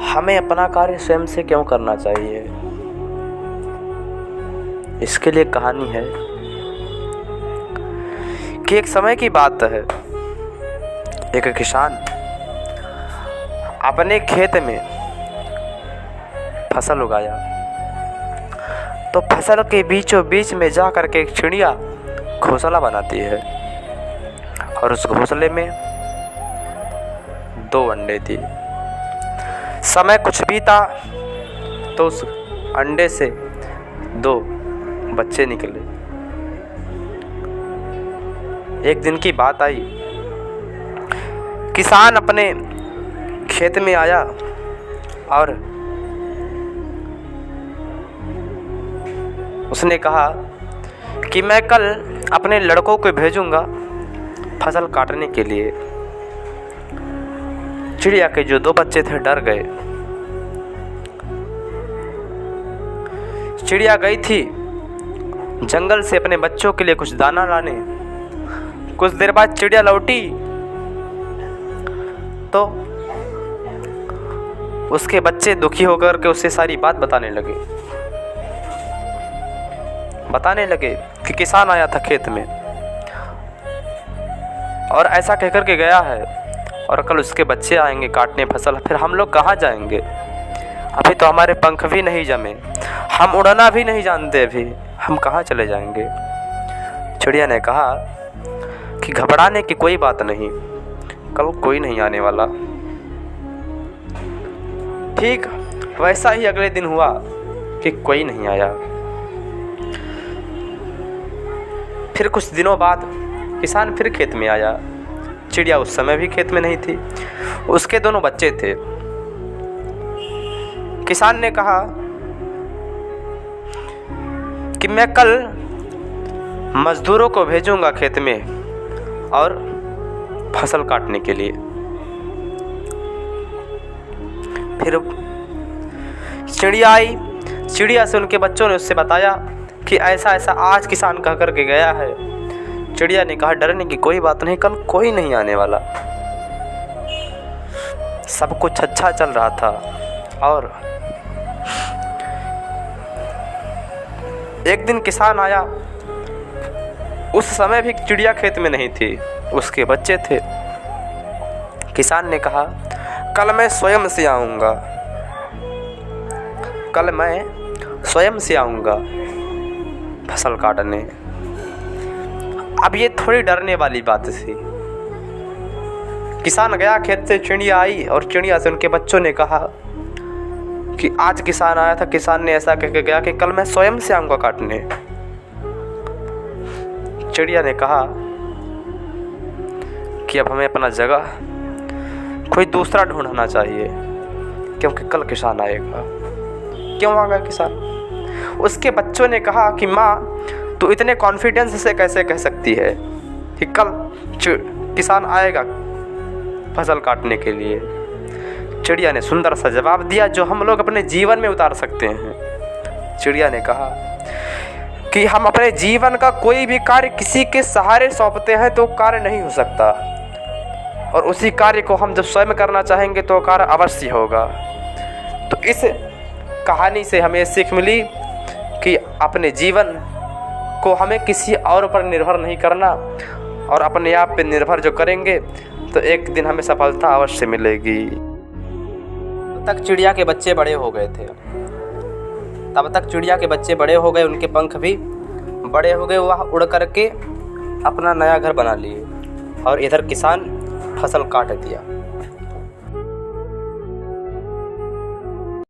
हमें अपना कार्य स्वयं से क्यों करना चाहिए। इसके लिए कहानी है कि एक समय की बात है, एक किसान अपने खेत में फसल उगाया तो फसल के बीचों बीच में जा कर के एक चिड़िया घोंसला बनाती है और उस घोंसले में 2 अंडे थी। समय कुछ बीता तो उस अंडे से 2 बच्चे निकले। एक दिन की बात आई, किसान अपने खेत में आया और उसने कहा कि मैं कल अपने लड़कों को भेजूंगा फसल काटने के लिए। चिड़िया के जो 2 बच्चे थे डर गए। चिड़िया गई थी जंगल से अपने बच्चों के लिए कुछ दाना लाने। कुछ देर बाद चिड़िया लौटी तो उसके बच्चे दुखी होकर के उससे सारी बात बताने लगे कि किसान आया था खेत में और ऐसा कहकर के गया है और कल उसके बच्चे आएंगे काटने फसल। फिर हम लोग कहाँ जाएंगे? अभी तो हमारे पंख भी नहीं जमे, हम उड़ना भी नहीं जानते, अभी हम कहाँ चले जाएंगे। चिड़िया ने कहा कि घबराने की कोई बात नहीं, कल कोई नहीं आने वाला। ठीक वैसा ही अगले दिन हुआ कि कोई नहीं आया। फिर कुछ दिनों बाद किसान फिर खेत में आया। चिड़िया उस समय भी खेत में नहीं थी, उसके 2 बच्चे थे। किसान ने कहा कि मैं कल मजदूरों को भेजूंगा खेत में और फसल काटने के लिए। फिर चिड़िया आई। चिड़िया से उनके बच्चों ने उससे बताया कि ऐसा ऐसा आज किसान कह कर के गया है। चिड़िया ने कहा डरने की कोई बात नहीं, कल कोई नहीं आने वाला। सब कुछ अच्छा चल रहा था और एक दिन किसान आया। उस समय भी चिड़िया खेत में नहीं थी, उसके बच्चे थे। किसान ने कहा कल मैं स्वयं से आऊँगा, कल मैं स्वयं से आऊँगा फसल काटने। अब ये थोड़ी डरने वाली बात थी। किसान गया खेत से, चिड़िया आई और चिड़िया से उनके बच्चों ने कहा कि आज किसान आया था, किसान ने ऐसा कह के गया कि कल मैं स्वयं से आऊँगा काटने। चिड़िया ने कहा कि अब हमें अपना जगह कोई दूसरा ढूंढना चाहिए क्योंकि कल किसान आएगा। क्यों आ गया किसान? उसके बच्चों ने कहा कि माँ तू इतने कॉन्फिडेंस से कैसे कह सकती है कि कल किसान आएगा फसल काटने के लिए। चिड़िया ने सुंदर सा जवाब दिया जो हम लोग अपने जीवन में उतार सकते हैं। चिड़िया ने कहा कि हम अपने जीवन का कोई भी कार्य किसी के सहारे सौंपते हैं तो कार्य नहीं हो सकता, और उसी कार्य को हम जब स्वयं करना चाहेंगे तो कार्य अवश्य होगा। तो इस कहानी से हमें सीख मिली कि अपने जीवन को हमें किसी और पर निर्भर नहीं करना, और अपने आप पे निर्भर जो करेंगे तो एक दिन हमें सफलता अवश्य मिलेगी। तब तक चिड़िया के बच्चे बड़े हो गए थे, उनके पंख भी बड़े हो गए। वह उड़ करके अपना नया घर बना लिए और इधर किसान फसल काट दिया।